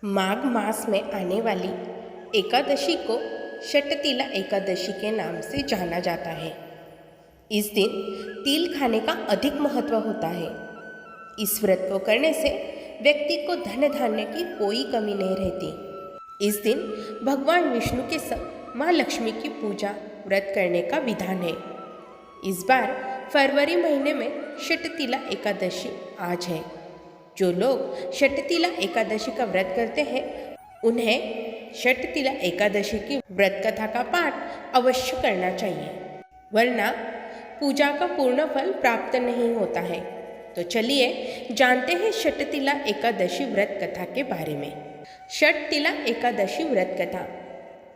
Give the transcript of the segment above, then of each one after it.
माघ मास में आने वाली एकादशी को षटतिला एकादशी के नाम से जाना जाता है। इस दिन तिल खाने का अधिक महत्व होता है। इस व्रत को करने से व्यक्ति को धन धान्य की कोई कमी नहीं रहती। इस दिन भगवान विष्णु के संग माँ लक्ष्मी की पूजा व्रत करने का विधान है। इस बार फरवरी महीने में षटतिला एकादशी आज है। जो लोग षटतिला एकादशी का व्रत करते हैं उन्हें षटतिला एकादशी की व्रत कथा का पाठ अवश्य करना चाहिए, वरना पूजा का पूर्ण फल प्राप्त नहीं होता है। तो चलिए जानते हैं षटतिला एकादशी व्रत कथा के बारे में। षटतिला एकादशी व्रत कथा।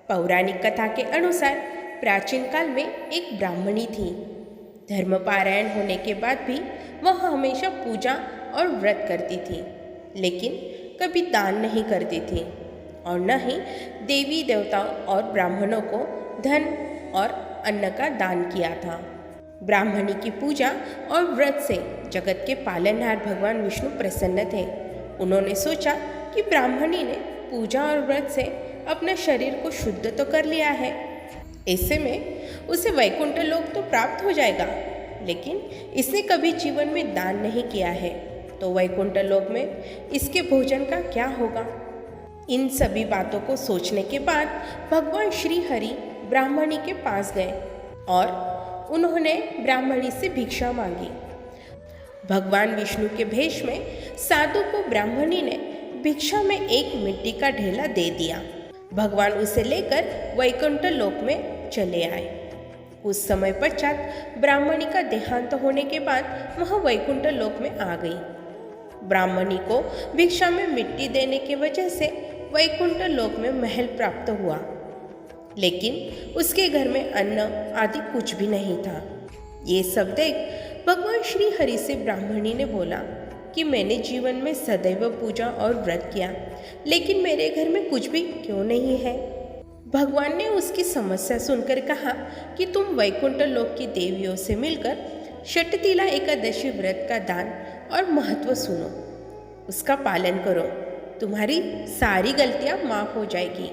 पौराणिक कथा के अनुसार प्राचीन काल में एक ब्राह्मणी थी। धर्मपारायण होने के बाद भी वह हमेशा पूजा और व्रत करती थी, लेकिन कभी दान नहीं करती थी और न ही देवी देवताओं और ब्राह्मणों को धन और अन्न का दान किया था। ब्राह्मणी की पूजा और व्रत से जगत के पालनहार भगवान विष्णु प्रसन्न थे। उन्होंने सोचा कि ब्राह्मणी ने पूजा और व्रत से अपने शरीर को शुद्ध तो कर लिया है, ऐसे में उसे वैकुंठ लोक तो प्राप्त हो जाएगा, लेकिन इसने कभी जीवन में दान नहीं किया है, तो वैकुंठ लोक में इसके भोजन का क्या होगा। इन सभी बातों को सोचने के बाद भगवान श्री हरि ब्राह्मणी के पास गए और उन्होंने ब्राह्मणी से भिक्षा मांगी। भगवान विष्णु के भेष में साधु को ब्राह्मणी ने भिक्षा में एक मिट्टी का ढेला दे दिया। भगवान उसे लेकर वैकुंठ लोक में चले आए। उस समय पश्चात ब्राह्मणी का देहांत होने के बाद वह वैकुंठ लोक में आ गई। ब्राह्मणी को भिक्षा में मिट्टी देने की वजह से वैकुंठ लोक में महल प्राप्त हुआ, लेकिन उसके घर में अन्न आदि कुछ भी नहीं था। ये सब देख भगवान श्री हरि से ब्राह्मणी ने बोला कि मैंने जीवन में सदैव पूजा और व्रत किया, लेकिन मेरे घर में कुछ भी क्यों नहीं है। भगवान ने उसकी समस्या सुनकर कहा कि तुम वैकुंठ लोक की देवियों से मिलकर षटतिला एकादशी व्रत का दान और महत्व सुनो, उसका पालन करो। तुम्हारी सारी गलतियां माफ हो जाएगी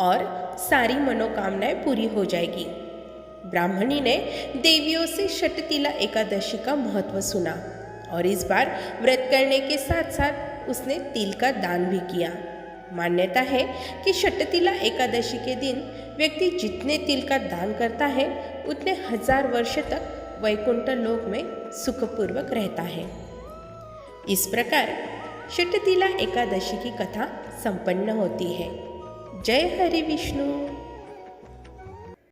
और सारी मनोकामनाएं पूरी हो जाएगी। ब्राह्मणी ने देवियों से षटतिला एकादशी का महत्व सुना और इस बार व्रत करने के साथ साथ उसने तिल का दान भी किया। मान्यता है कि षटतिला एकादशी के दिन व्यक्ति जितने तिल का दान करता है उतने 1000 वर्ष तक वैकुंठ लोक में सुखपूर्वक रहता है। इस प्रकार षटतिला एकादशी की कथा संपन्न होती है। जय हरि विष्णु।